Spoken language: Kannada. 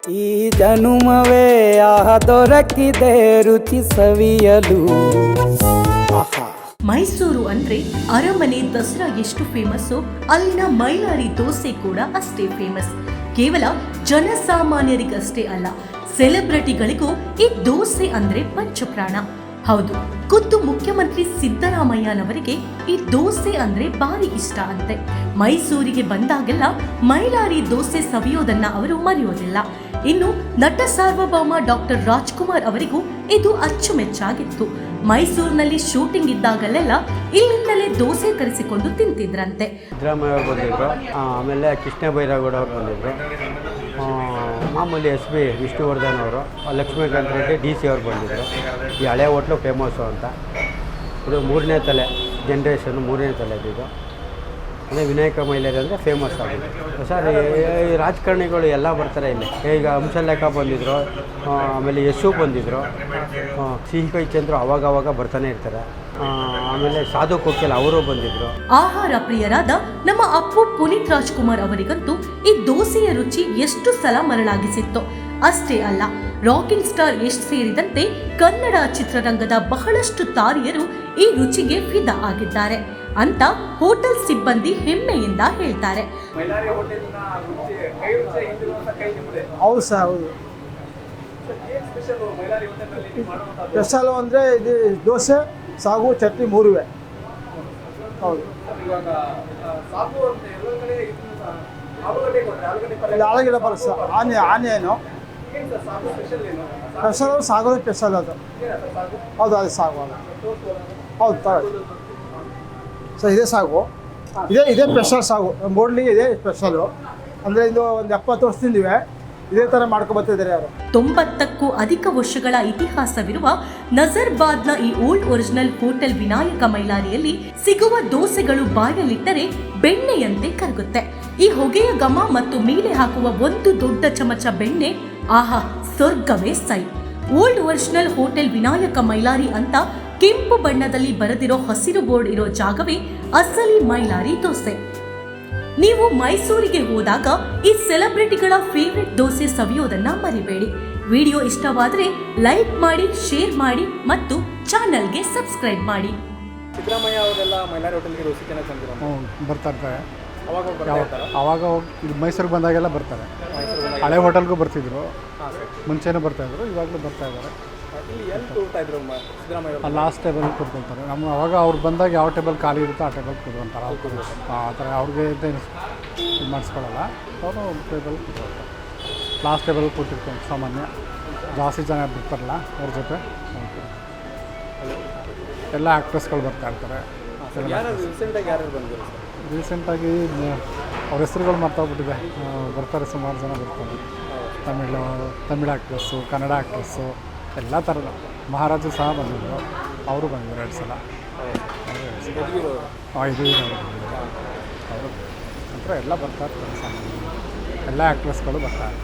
ಈ ಜನುಮವೇ ದೊರಕಿದೆ ರುಚಿ ಸವಿಯಲು. ಮೈಸೂರು ಅಂದ್ರೆ ಅರಮನೆ ದಸರಾ ಎಷ್ಟು ಫೇಮಸ್ಸು, ಅಲ್ಲಿನ ಮೈಲಾರಿ ದೋಸೆ ಕೂಡ ಅಷ್ಟೇ ಫೇಮಸ್. ಕೇವಲ ಜನಸಾಮಾನ್ಯರಿಗಷ್ಟೇ ಅಲ್ಲ, ಸೆಲೆಬ್ರಿಟಿಗಳಿಗೂ ಈ ದೋಸೆ ಅಂದ್ರೆ ಪಂಚಪ್ರಾಣ. ಹೌದು, ಖುದ್ದು ಮುಖ್ಯಮಂತ್ರಿ ಸಿದ್ದರಾಮಯ್ಯನವರಿಗೆ ಈ ದೋಸೆ ಅಂದ್ರೆ ಭಾರಿ ಇಷ್ಟ ಅಂತೆ. ಮೈಸೂರಿಗೆ ಬಂದಾಗೆಲ್ಲ ಮೈಲಾರಿ ದೋಸೆ ಸವಿಯೋದನ್ನ ಅವರು ಮರೆಯೋದಿಲ್ಲ. ಇನ್ನು ನಟ ಸಾರ್ವಭೌಮ ಡಾಕ್ಟರ್ ರಾಜ್ಕುಮಾರ್ ಅವರಿಗೂ ಇದು ಅಚ್ಚುಮೆಚ್ಚಾಗಿತ್ತು. ಮೈಸೂರಿನಲ್ಲಿ ಶೂಟಿಂಗ್ ಇದ್ದಾಗಲೆಲ್ಲ ಇಲ್ಲಿಂದಲೇ ದೋಸೆ ತರಿಸಿಕೊಂಡು ತಿಂತಿದ್ರಂತೆ. ಸಿದ್ದರಾಮಯ್ಯ ಅವರು ಬಂದಿದ್ರು, ಆಮೇಲೆ ಕೃಷ್ಣ ಬೈರೇಗೌಡ ಅವರು ಬಂದಿದ್ರು, ಮಾಮೂಲಿ ಎಸ್ ಬಿ ವಿಷ್ಣುವರ್ಧನ್ ಅವರು, ಲಕ್ಷ್ಮೀಕಾಂತ್ ರೆಡ್ಡಿ DC ಅವರು ಬಂದಿದ್ದರು. ಈ ಹಳೆ ಹೋಟ್ಲು ಫೇಮಸ್ಸು ಅಂತ. ಇದು 3ನೇ ತಲೆ ಜನ್ರೇಷನ್ನು, 3ನೇ ತಲೆ ಇದು. ಅಂದರೆ ವಿನಾಯಕ ಮೈಲಾರಿ ಅಂದರೆ ಫೇಮಸ್ ಆಗಿದೆ ಸರ್. ಈ ರಾಜಕಾರಣಿಗಳು ಎಲ್ಲ ಬರ್ತಾರೆ ಇಲ್ಲಿ. ಈಗ ಹಂಸಲೇಖ ಬಂದಿದ್ದರು, ಆಮೇಲೆ ಯಶು ಬಂದಿದ್ದರು, ಸಿಹಿ ಕೈ ಚಂದ್ರು ಅವಾಗವಾಗ ಬರ್ತಾನೆ ಇರ್ತಾರೆ. ಆಮೇಲೆ ಸಾಧು ಕೋಕಿಲ್ ಅವರು ಬಂದಿದ್ರು. ಆಹಾರ ಪ್ರಿಯರಾದ ನಮ್ಮ ಅಪ್ಪು ಪುನೀತ್ ರಾಜ್ಕುಮಾರ್ ಅವರಿಗಂತೂ ಈ ದೋಸೆಯ ರುಚಿ ಎಷ್ಟು ಸಲ ಮರಳಾಗಿಸಿತ್ತು. ಅಷ್ಟೇ ಅಲ್ಲ, ರಾಕಿಂಗ್ ಸ್ಟಾರ್ ಯಶ್ ಸೇರಿದಂತೆ ಕನ್ನಡ ಚಿತ್ರರಂಗದ ಬಹಳಷ್ಟು ತಾರಿಯರು ಈ ರುಚಿಗೆ ಫಿದಾ ಆಗಿದ್ದಾರೆ ಅಂತ ಹೋಟೆಲ್ ಸಿಬ್ಬಂದಿ ಹೆಮ್ಮೆಯಿಂದ ಹೇಳ್ತಾರೆ. ಹೌದು ಸರ್, ಹೌದು. ಸ್ಪೆಷಲ್ ಅಂದರೆ ಇದು ದೋಸೆ, ಸಾಗು, ಚಟ್ನಿ 3. ಹೌದು. ಆಲೂಗಡ್ಡೆ ಬರುತ್ತೆ ಸರ್. ಆನಿಯನು ಸ್ಪೆಷಲ್, ಸಾಗು ಸ್ಪೆಷಲ್ ಅದು. ಹೌದು, ಅದೇ ಸಾಗು ಅದು. ಹೌದು ತಗೊಳ್ಳಿ ಸರ್, ಇದೇ ಸಾಗು, ಇದೇ ಸ್ಪೆಷಲ್ ಸಾಗು. ನಮ್ಮ ಹೋಟ್ಲಿಗೆ ಇದೇ ಸ್ಪೆಷಲು. ಅಂದರೆ ಇದು ಒಂದು 70 ವರ್ಷದಿಂದಿವೆ ಇದೇ ಥರ ಮಾಡ್ಕೊಬರ್ತಿದ್ದಾರೆ ಅವರು. 90ಕ್ಕೂ ಅಧಿಕ ವರ್ಷಗಳ ಇತಿಹಾಸವಿರುವ ನಜರ್ಬಾದ್ನ ಈ ಓಲ್ಡ್ ಒರಿಜಿನಲ್ ಹೋಟೆಲ್ ವಿನಾಯಕ ಮೈಲಾರಿಯಲ್ಲಿ ಸಿಗುವ ದೋಸೆಗಳು ಬಾಯಲ್ಲಿಟ್ಟರೆ ಬೆಣ್ಣೆಯಂತೆ ಕರಗುತ್ತೆ. ಈ ಹೊಗೆಯ ಘಮ ಮತ್ತು ಮೇಲೆ ಹಾಕುವ ಒಂದು ದೊಡ್ಡ ಚಮಚ ಬೆಣ್ಣೆ, ಆಹಾ, ಸ್ವರ್ಗವೇ ಸೈ. Old original hotel Vinayaka Mylari ಅಂತ ಕೆಂಪು ಬಣ್ಣದಲ್ಲಿ ಬರೆದಿರೋ ಹಸಿರು ಬೋರ್ಡ್ ಇರೋ ಜಾಗವೇ ಅಸಲಿ ಮೈಲಾರಿ ದೋಸೆ. ನೀವು ಮೈಸೂರಿಗೆ ಹೋದಾಗ ಈ ಸೆಲೆಬ್ರಿಟಿಗಳ ಫೇವರಿಟ್ ದೋಸೆ ಸವಿಯೋದನ್ನ ಮರಿಬೇಡಿ. ವಿಡಿಯೋ ಇಷ್ಟವಾದರೆ ಲೈಕ್ ಮಾಡಿ, ಶೇರ್ ಮಾಡಿ ಮತ್ತು ಚಾನಲ್ಗೆ ಸಬ್ಸ್ಕ್ರೈಬ್ ಮಾಡಿ. ಸಿದ್ದರಾಮಯ್ಯ ಅವರೆಲ್ಲ ಮೈಲಾರಿ ಹೋಟೆಲ್ಗೆ ದೋಸೆ ತಿನ್ನಕ್ಕೆ ಬಂದಿರೋ ಬರ್ತಾ ಇರ್ತಾರೆ. ಅವಾಗ ಮೈಸೂರಿಗೆ ಬಂದಾಗೆಲ್ಲ ಬರ್ತಾರೆ. ಹಳೆ ಹೋಟೆಲ್ಗೂ ಬರ್ತಿದ್ರು, ಮುಂಚೆನೂ ಬರ್ತಾಯಿದ್ರು, ಇವಾಗಲೂ ಬರ್ತಾ ಇದ್ದಾರೆ. ಲಾಸ್ಟ್ ಟೇಬಲ್ ಕೂತ್ಕೊಳ್ತಾರೆ. ಅವಾಗ ಅವ್ರು ಬಂದಾಗ ಯಾವ ಟೇಬಲ್ ಖಾಲಿ ಇರುತ್ತೋ ಆ ಟೇಬಲ್ ಕೂತ್ಕೊಂತಾರೆ. ಆ ಥರ ಅವ್ರಿಗೆ ಇದು ಮಾಡಿಸ್ಕೊಳ್ಳಲ್ಲ, ಅವರು ಟೇಬಲ್ ಕೂತ್ಕೊಳ್ತಾರೆ. ಲಾಸ್ಟ್ ಟೇಬಲ್ ಕೂತಿರ್ತಾರೆ. ಸಾಮಾನ್ಯ ಜಾಸ್ತಿ ಜನ ಬಿಡ್ತಾರಲ್ಲ ಅವ್ರ ಜೊತೆ ಎಲ್ಲ ಆ್ಯಕ್ಟ್ರೆಸ್ಗಳು ಬರ್ತಾ ಇರ್ತಾರೆ. ರೀಸೆಂಟಾಗಿ ಅವ್ರ ಹೆಸರುಗಳು ಮರ್ತೋಗ್ಬಿಟ್ಟಿದೆ. ಬರ್ತಾರೆ, ಸುಮಾರು ಜನ ಬರ್ತಾರೆ. ತಮಿಳ್ ಆ್ಯಕ್ಟ್ರೆಸ್ಸು, ಕನ್ನಡ ಆ್ಯಕ್ಟ್ರೆಸ್ಸು, ಎಲ್ಲ ಥರದ. ಮಹಾರಾಜರು ಸಹ ಬಂದಿದ್ದರು, ಅವರು ಬಂದಿದ್ರು 2 ಸಲ. ಅವರು ನಂತರ ಎಲ್ಲ ಬರ್ತಾ ಇರ್ತಾರೆ. ಸಾಮಾನ್ಯ ಎಲ್ಲ ಆ್ಯಕ್ಟ್ರೆಸ್ಗಳು ಬರ್ತಾರೆ.